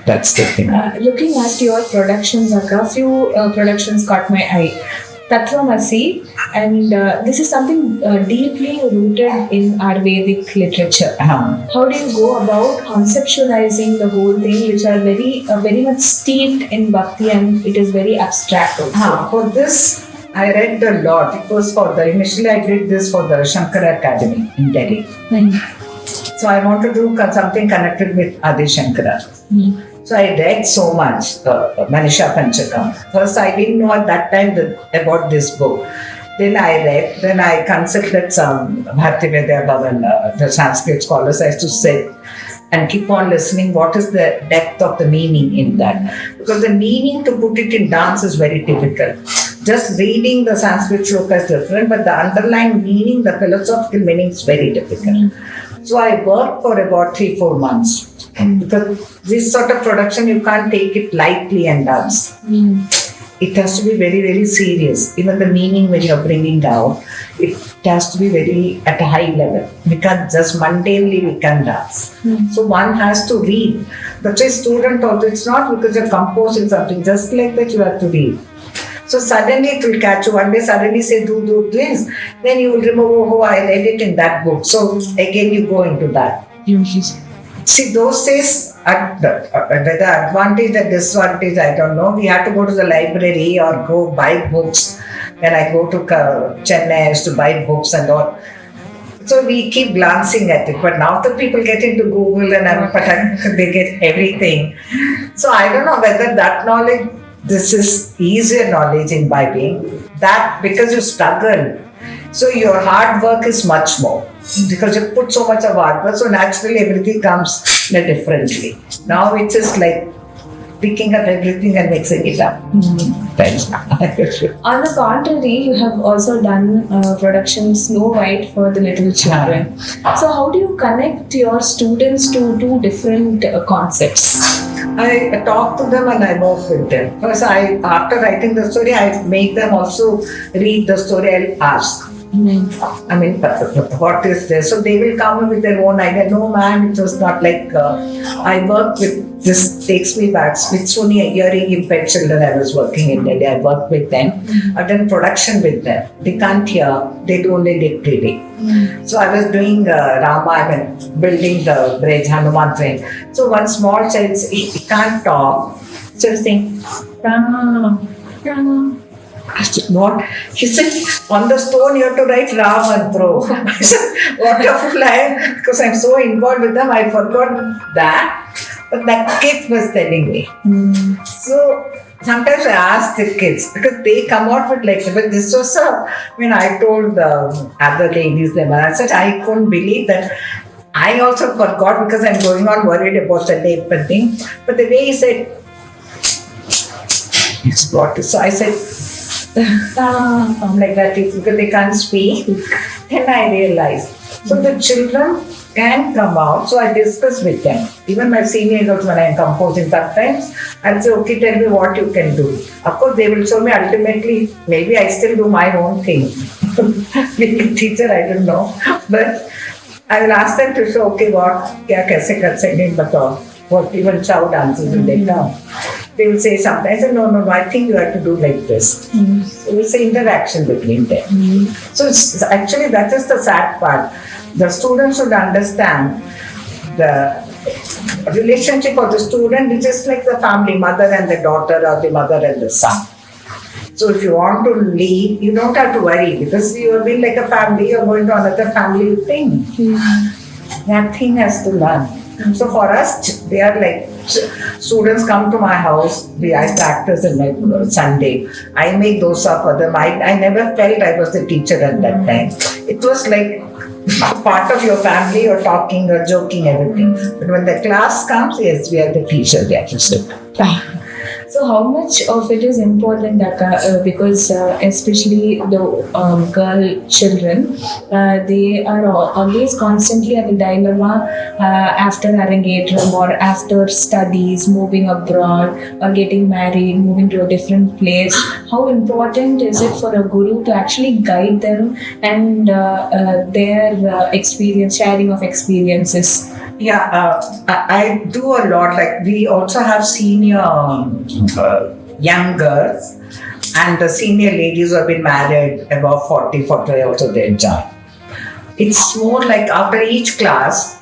That's the thing. Looking at your productions, Akka, few productions caught my eye. Tattvamasi, and this is something deeply rooted in our Vedic literature. How do you go about conceptualizing the whole thing, which are very much steeped in bhakti and it is very abstract also? For this, I read a lot. It was initially I did this for the Shankara Academy in Delhi. So I want to do something connected with Adi Shankara. So I read so much, Manisha Panchakam. First, I didn't know at that time about this book. Then I read, then I consulted some Bharatanatyam Bhavan, the Sanskrit scholars. I used to sit and keep on listening. What is the depth of the meaning in that? Because the meaning to put it in dance is very difficult. Just reading the Sanskrit shloka is different, but the underlying meaning, the philosophical meaning is very difficult. So I worked for about 3-4 months. Because this sort of production, you can't take it lightly and dance. It has to be very, very serious. Even the meaning when you're bringing out, it has to be very at a high level. We can't just mundanely, we can dance. So one has to read. But a student also, it's not because you're composing something, just like that you have to read. So suddenly it will catch you. One day suddenly say, do this. Then you will remember, I read it in that book. So again you go into that. See, those days, whether advantage or disadvantage, I don't know. We had to go to the library or go buy books. When I go to Chennai, I used to buy books and all. So we keep glancing at it. But now the people get into Google and they get everything. So I don't know whether that knowledge, this is easier knowledge in imbibing. That because you struggle. So your hard work is much more. Because you put so much of hard work, so naturally everything comes differently. Now it's just like picking up everything and mixing it up. On the contrary, you have also done production Snow White for the little children. So how do you connect your students to two different concepts? I talk to them and I work with them. Because after writing the story, I make them also read the story. I'll ask. I mean, what is this? So they will come with their own idea. No, man, it was not like I work with this. Takes me back. Smithsonian hearing impaired children. I was working in Delhi. I worked with them. I've done production with them. They can't hear. They do only did reading. So I was doing Rama. I mean, building the bridge, Hanuman train. So one small child, he can't talk. So he's saying, Rama, Rama. I said, what? He said, on the stone you have to write Ram and throw. I said, wonderful line. Because I'm so involved with them, I forgot that. But that kid was telling me. So sometimes I ask the kids, because they come out with like, but this was when I told the other ladies, I said, I couldn't believe that I also forgot because I'm going on worried about the name thing. But the way he said, it's brought. So I said, I'm like that, because they can't speak. Then I realized. So the children can come out. So I discuss with them. Even my seniors also, when I am composing sometimes, I'll say, okay, tell me what you can do. Of course, they will show me. Ultimately, maybe I still do my own thing. Being a teacher, I don't know. But I will ask them to show, okay, what, kya kaise kar sakte batao. What even chow dances will they come. They will say something. I said, no, I think you have to do like this. So it's an interaction between them. So actually, that is the sad part. The students should understand the relationship of the student is just like the family, mother and the daughter, or the mother and the son. So if you want to leave, you don't have to worry, because you have been like a family, you're going to another family thing. That thing has to learn. So for us, they are like, students come to my house, I practice in my Sunday. I make dosa for them. I never felt I was the teacher at that time. It was like part of your family, you're talking, you're joking, everything. But when the class comes, yes, we are the teacher, they have to sit. So how much of it is important, because especially the girl children, they are always constantly at the dilemma after arrangetram or after studies, moving abroad or getting married, moving to a different place. How important is it for a guru to actually guide them and their experience, sharing of experiences? Yeah, I do a lot. Like, we also have senior young girls and the senior ladies who have been married above 40, also they join. It's more like after each class,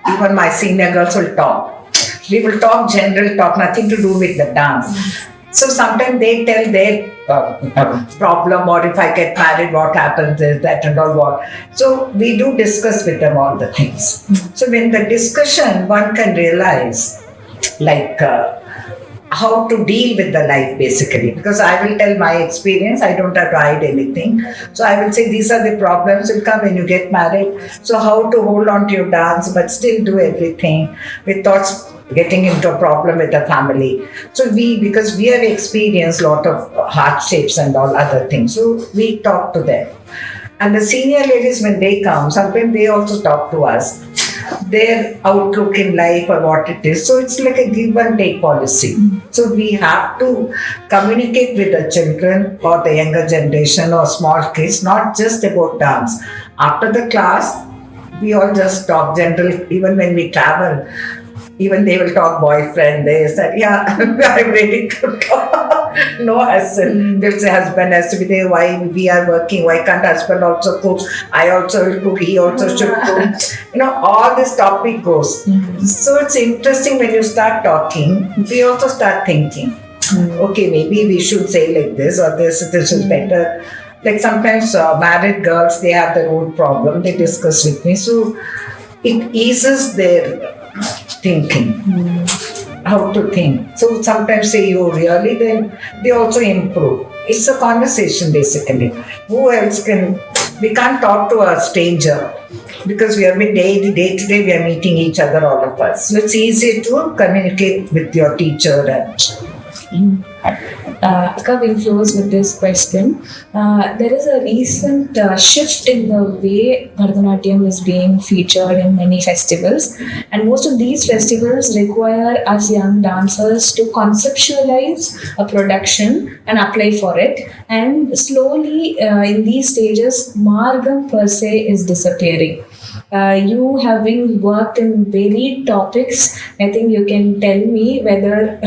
even my senior girls will talk. We will talk general talk, nothing to do with the dance. So sometimes they tell their problem, or if I get married, what happens is that and all what. So we do discuss with them all the things. So when the discussion, one can realize like how to deal with the life basically. Because I will tell my experience, I don't have to hide anything. So I will say these are the problems will come when you get married. So how to hold on to your dance but still do everything without getting into a problem with the family. So because we have experienced a lot of hardships and all other things, so we talk to them. And the senior ladies, when they come, sometimes they also talk to us, their outlook in life or what it is. So it's like a give and take policy. So we have to communicate with the children or the younger generation or small kids, not just about dance. After the class, we all just talk general, even when we travel. Even they will talk boyfriend, they said, yeah, I'm ready to talk. No hassle. They'll say husband has to be there, why we are working, why can't husband also cook? I also will cook, he also should cook. All this topic goes. So it's interesting when you start talking, we also start thinking, okay, maybe we should say like this or this is better. Like sometimes married girls, they have their own problem, they discuss with me. So it eases their thinking, how to think. So sometimes say you really, then they also improve. It's a conversation basically. Who else can, we can't talk to a stranger because we have been day to day we are meeting each other, all of us. So it's easy to communicate with your teacher. And Akka will close with this question. There is a recent shift in the way Bharatanatyam is being featured in many festivals, and most of these festivals require us young dancers to conceptualize a production and apply for it. And slowly, in these stages, Margam per se is disappearing. You having worked in varied topics, I think you can tell me whether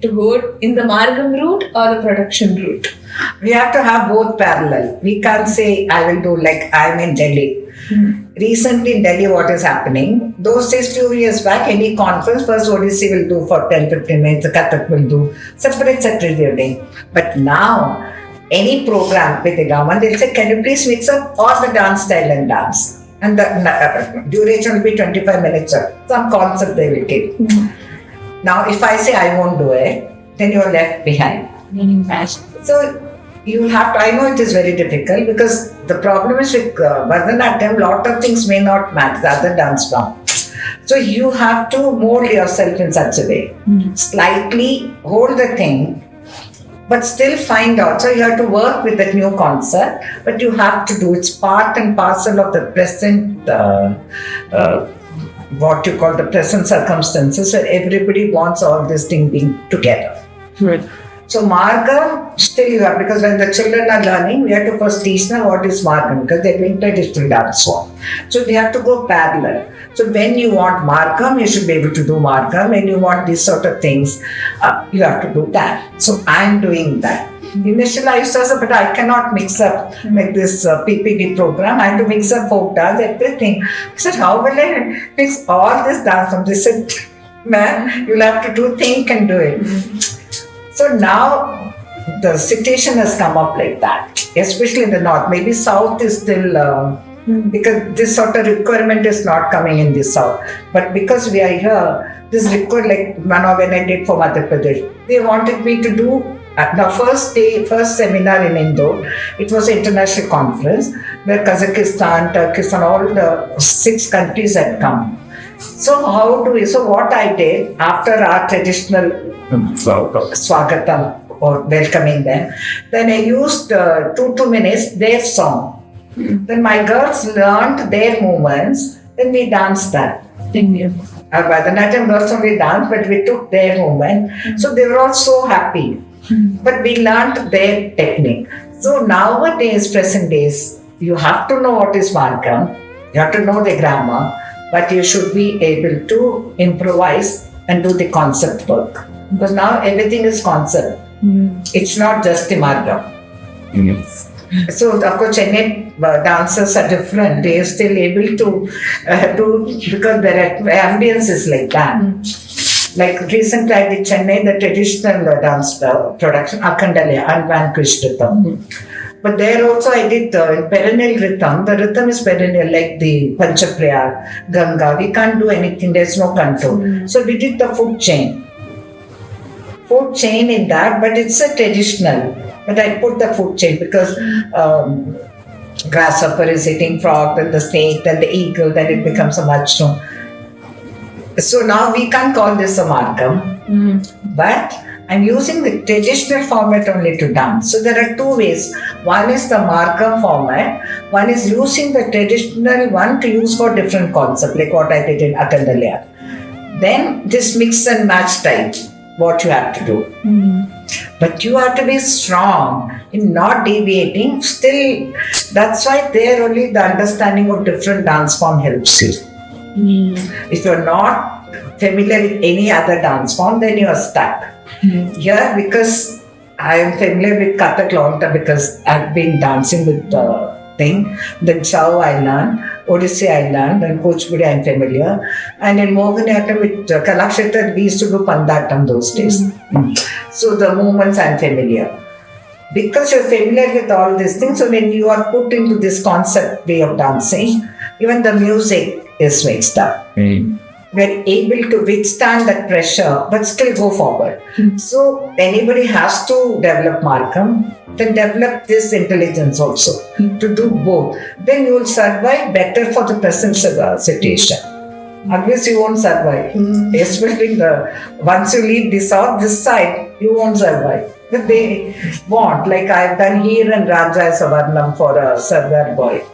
to go in the Margam route or the production route. We have to have both parallel. We can't say I will do like I'm in Delhi. Recently in Delhi, what is happening? Those days, few years back, any conference, first Odissi will do for 10-15 minutes, the Kathak will do separate day. But now, any program with the government, they'll say, can you please mix up all the dance style and dance? And the duration will be 25 minutes. Some concept they will give. Now, if I say I won't do it, then you're left behind. So, you have to, I know it is very difficult because the problem is with Bharatanatyam, lot of things may not match the other dance form. So you have to mold yourself in such a way. Slightly hold the thing, but still find out. So you have to work with that new concept, but you have to do, it's part and parcel of the present, what you call the present circumstances where everybody wants all this thing being together. Right. So Margam, still you have, because when the children are learning, we have to first teach them what is Margam, because they're doing traditional dance form. So we have to go parallel. So when you want Margam, you should be able to do Margam. When you want these sort of things, you have to do that. So I'm doing that. Initially I used to say, but I cannot mix up like this PPD program. I have to mix up folk dance, everything. I said, how will I mix all this dance from this? They said, man, you'll have to do, think and do it. So now the situation has come up like that, especially in the north. Maybe south is still, because this sort of requirement is not coming in the south. But because we are here, this required, like when I did for Madhya Pradesh, they wanted me to do the first seminar in Indore. It was an international conference where Kazakhstan, Turkestan, all the 6 countries had come. So what I did after our traditional swagatam or welcoming them, then I used 2 minutes their song. Then my girls learned their movements, then we danced that. Bharatanatyam girls only danced, but we took their movement. So they were all so happy. But we learned their technique. So nowadays, present days, you have to know what is Margam, you have to know the grammar, but you should be able to improvise and do the concept work. Because now everything is concept. It's not just the Margam. So of course Chennai dancers are different. They are still able to do, because their ambience is like that. Like recently I did Chennai, the traditional dance production, Akandale, Unvanquished Rhythm. But there also I did perennial rhythm. The rhythm is perennial, like the Panchaprayag, Ganga. We can't do anything, there's no control. So we did the foot chain. Foot chain in that, but it's a traditional. But I put the foot chain because grasshopper is eating frog, then the snake, then the eagle, then it becomes a mushroom. So now we can't call this a Margam, but I'm using the traditional format only to dance. So there are 2 ways. One is the Margam format, one is using the traditional one to use for different concepts, like what I did in Akandale. Then this mix and match type, what you have to do. But you have to be strong in not deviating. Still, that's why there only the understanding of different dance form helps you. If you're not familiar with any other dance form, then you are stuck. Here, because I am familiar with Kathak long time, because I've been dancing with the thing. Then Chow I learned, Odissi I learned, then Kuchipudi I'm familiar. And in Mohiniyattam with Kalakshetra, we used to do Pandatam those days. So the movements I'm familiar. Because you're familiar with all these things, so when you are put into this concept way of dancing, even the music is mixed up. We're able to withstand that pressure but still go forward. So anybody has to develop Margam, then develop this intelligence also to do both. Then you will survive better for the present situation. Otherwise you won't survive. Especially once you leave this side, you won't survive. But they want, like I've done here and Raja as a Varnam for a Sardar boy.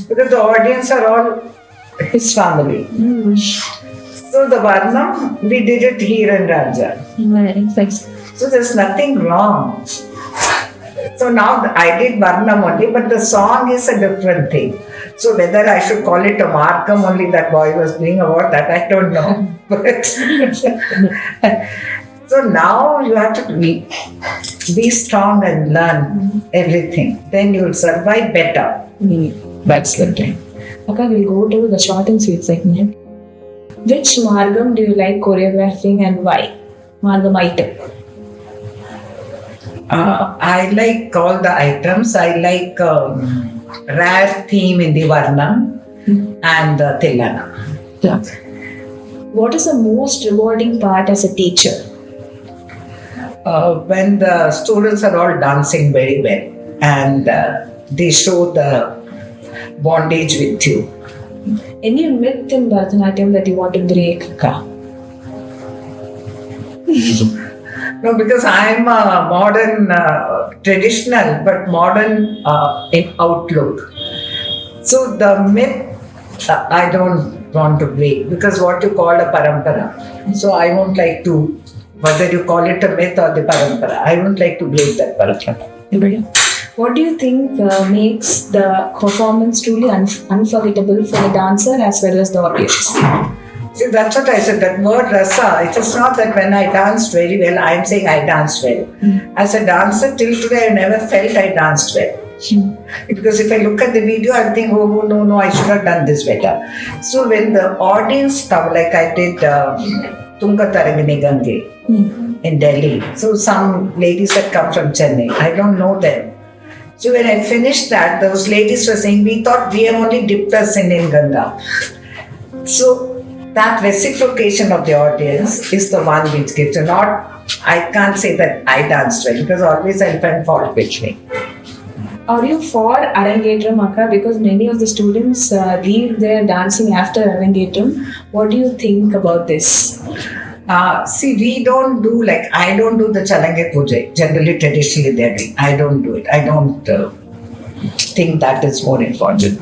Because the audience are all his family. So the Varnam, we did it here in Raja. So there's nothing wrong. So now I did Varnam only, but the song is a different thing. So whether I should call it a Margam only that boy was doing or what, that I don't know. So now you have to be strong and learn everything. Then you will survive better. That's the thing. Okay, we'll go to the short and sweet segment. Which Margam do you like choreographing and why? Margam item. I like all the items. I like rare theme in the Varnam and Tilana. Yeah. What is the most rewarding part as a teacher? When the students are all dancing very well. and they show the bondage with you. Any myth in Bharatanatyam that you want to break? No, because I'm a modern, traditional, but modern in outlook. So the myth I don't want to break, because what you call a parampara. So I won't like to, whether you call it a myth or the parampara, I won't like to break that parampara. What do you think makes the performance truly unforgettable for the dancer as well as the audience? See, that's what I said, that word rasa, it is not that when I danced very well, I am saying I danced well. As a dancer, till today, I never felt I danced well. Because if I look at the video, I think, oh no, I should have done this better. So when the audience come, like I did Tunga Tarangini Gange in Delhi. So some ladies had come from Chennai. I don't know them. So when I finished that, those ladies were saying, we thought we have only dipped us in Ganga. So that reciprocation of the audience is the one which gives. I can't say that I danced well, because always I'll find fault with me. Are you for Arangetram, Akka? Because many of the students leave their dancing after Arangetram. What do you think about this? See, we don't do, I don't do the Chalange Puja. Generally, traditionally they're doing. I don't do it. I don't think that is more important.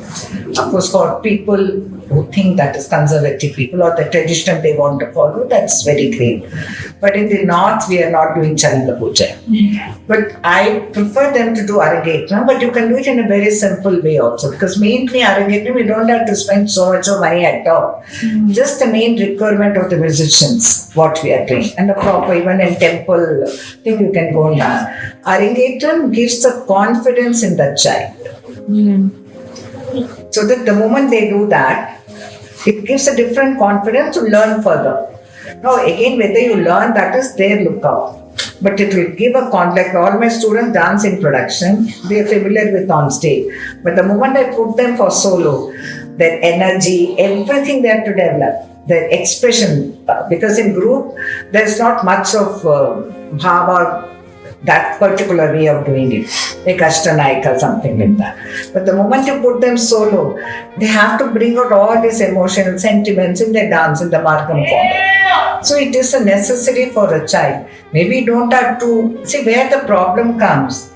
Of course, for people who think that is conservative people or the tradition they want to follow, that's very great. But in the north, we are not doing Chalanga Puja. But I prefer them to do Arangetram, but you can do it in a very simple way also, because mainly Arangetram, you don't have to spend so much of money at all. Just the main requirement of the musicians, what we are doing, and the proper, even in temple thing, you can go now. Arangetram gives the confidence in the child. So that the moment they do that, it gives a different confidence to learn further. Now again, whether you learn, that is their lookout. But it will give a like all my students dance in production, they are familiar with on stage. But the moment I put them for solo, their energy, everything they have to develop, their expression, because in group, there's not much of bhava, that particular way of doing it, like Ashtanaika, something like that. But the moment you put them solo, they have to bring out all these emotional sentiments in their dance, in the Margam form. So it is a necessary for a child. Maybe you don't have to, see where the problem comes,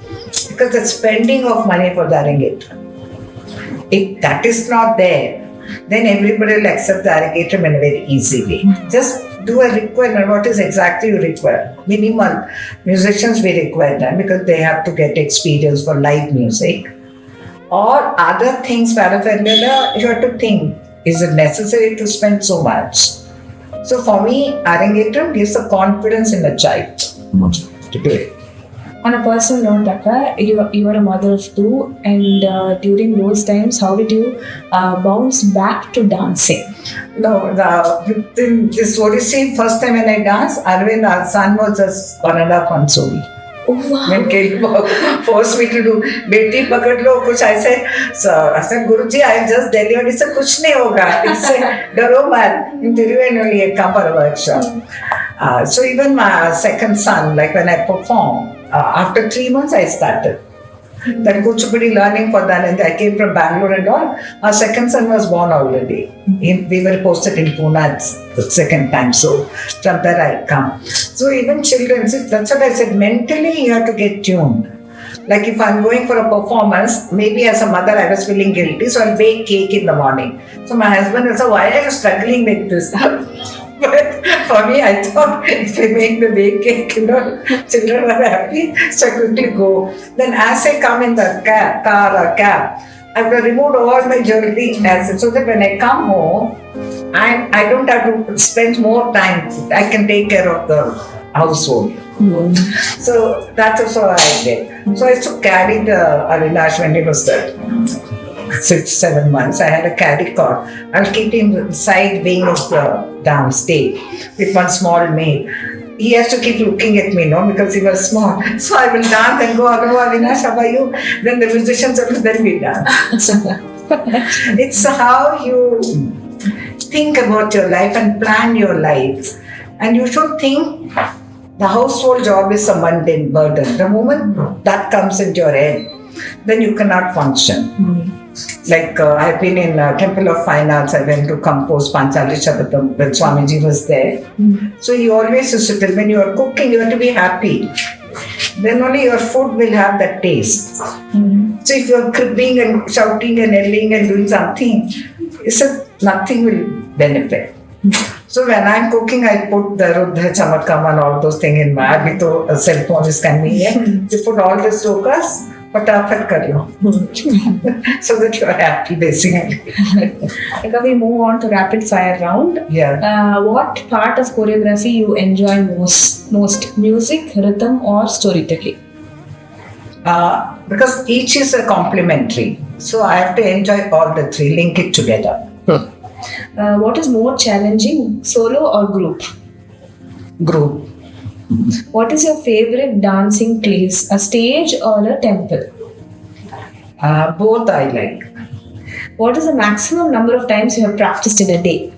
because the spending of money for the Arangetram. If that is not there, then everybody will accept the Arangetram in a very easy way. Just do a requirement, what is exactly you require. Minimal musicians we require them, because they have to get experience for live music. Or other things, paraphernalia, you have to think, is it necessary to spend so much? So for me, Arangetram gives a confidence in the child to do it. On a personal note, Akka, you are a mother of two, and during those times, how did you bounce back to dancing? No, this Odissi, first time when I danced, Arvind, our son, was just 1.5 months old. Oh, wow. When Kelly forced me to do Beti Pakad Lo, kuch I said, Guruji, I just delivered. He said, Kuch nahi hoga. He said, Daro man, in Tiruvennuli, come for a workshop. So even my second son, like when I perform, after 3 months I started. That Kuchipudi learning for that, and I came from Bangalore and all. Our second son was born already. We were posted in Pune the second time, so from there I come. So even children, that's what I said, mentally you have to get tuned. Like if I'm going for a performance, maybe as a mother I was feeling guilty, so I'll bake cake in the morning. So my husband will say, why are you struggling with this? But for me, I thought if I make the bake cake, children are happy, so I quickly go. Then as I come in the car or cab, I've removed all my jewelry so that when I come home, I don't have to spend more time. I can take care of the household. So that's also what I did. So I used to carry the Avinash when he was there. 6-7 months, I had a carry cord. I'll keep him inside wing of the downstage with one small maid. He has to keep looking at me, because he was small. So I will dance and go, hello Avinash, how are you? Then the musicians will, then we dance. It's how you think about your life and plan your life. And you should think the household job is a mundane burden. The moment that comes into your head, then you cannot function. Like I've been in Temple of Fine Arts, I went to compose Panchali Shabadam when Swamiji was there. So he always used to tell, when you are cooking, you have to be happy. Then only your food will have that taste. So if you are cribbing and shouting and yelling and doing something, nothing will benefit. So when I'm cooking, I put the Ruddha, Chamakam and all those things in my abhi to cell phone is convenient. You put all the slokas, fatafat kar lo. So that you are happy basically. Okay, we move on to rapid fire round. Yeah. What part of choreography you enjoy most? Music, rhythm or storytelling? Because each is a complementary. So I have to enjoy all the three, link it together. What is more challenging, solo or group? Group. What is your favorite dancing place, a stage or a temple? Both I like. What is the maximum number of times you have practiced in a day?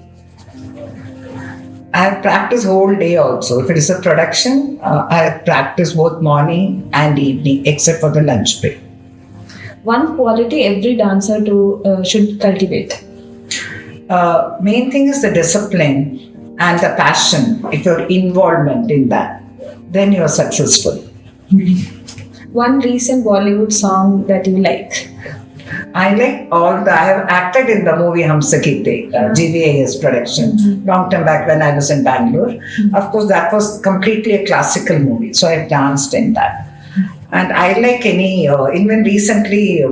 I practice whole day also. If it is a production, I practice both morning and evening except for the lunch break. One quality every dancer should cultivate. Main thing is the discipline and the passion. If your involvement in that, then you are successful. One recent Bollywood song that you like? I like I have acted in the movie Hum Sakite, GVA's production, long time back when I was in Bangalore. Of course, that was completely a classical movie, so I danced in that. And I like even recently,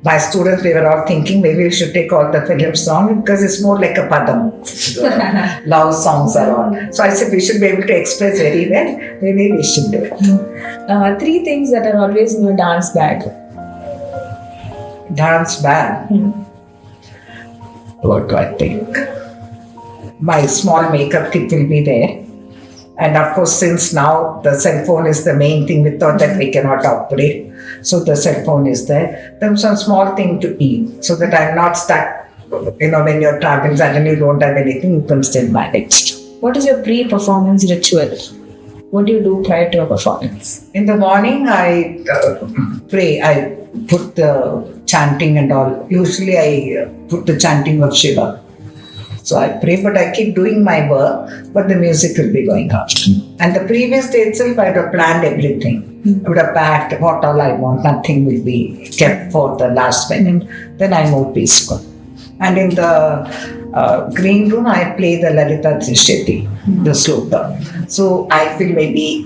my students, they were all thinking maybe we should take all the film songs because it's more like a padam. Love songs are all. So I said we should be able to express very well. Maybe we should do it. 3 things that are always in your dance bag. Dance bag. What do I think? My small makeup kit will be there. And of course, since now the cell phone is the main thing, without that we cannot operate. So the cell phone is there. Then some small thing to eat so that I'm not stuck. When you're traveling, suddenly you don't have anything, you can still manage. What is your pre-performance ritual? What do you do prior to a performance? In the morning, I pray. I put the chanting and all. Usually I put the chanting of Shiva. So I pray, but I keep doing my work, but the music will be going on. And the previous day itself, I would have planned everything. I would have packed what all I want. Nothing will be kept for the last minute. Then I move peaceful. And in the green room, I play the Lalita Trishtati, the sloka. So I feel maybe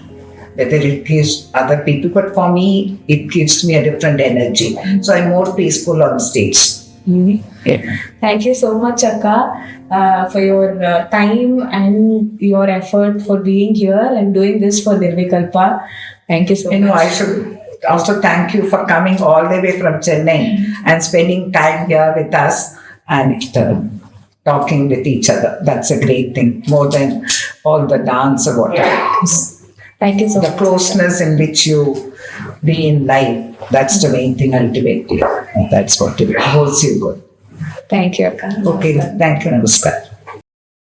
whether it gives other people, but for me, it gives me a different energy. So I'm more peaceful on stage. Yeah. Thank you so much, Akka, for your time and your effort for being here and doing this for Nirvikalpa. Thank you so much. I should also thank you for coming all the way from Chennai and spending time here with us and talking with each other. That's a great thing, more than all the dance or whatever. Thank you so much. The closeness in which you be in life, that's the main thing ultimately. That's what it holds you good. Thank you, Akka. Okay, thank you, Namaskar.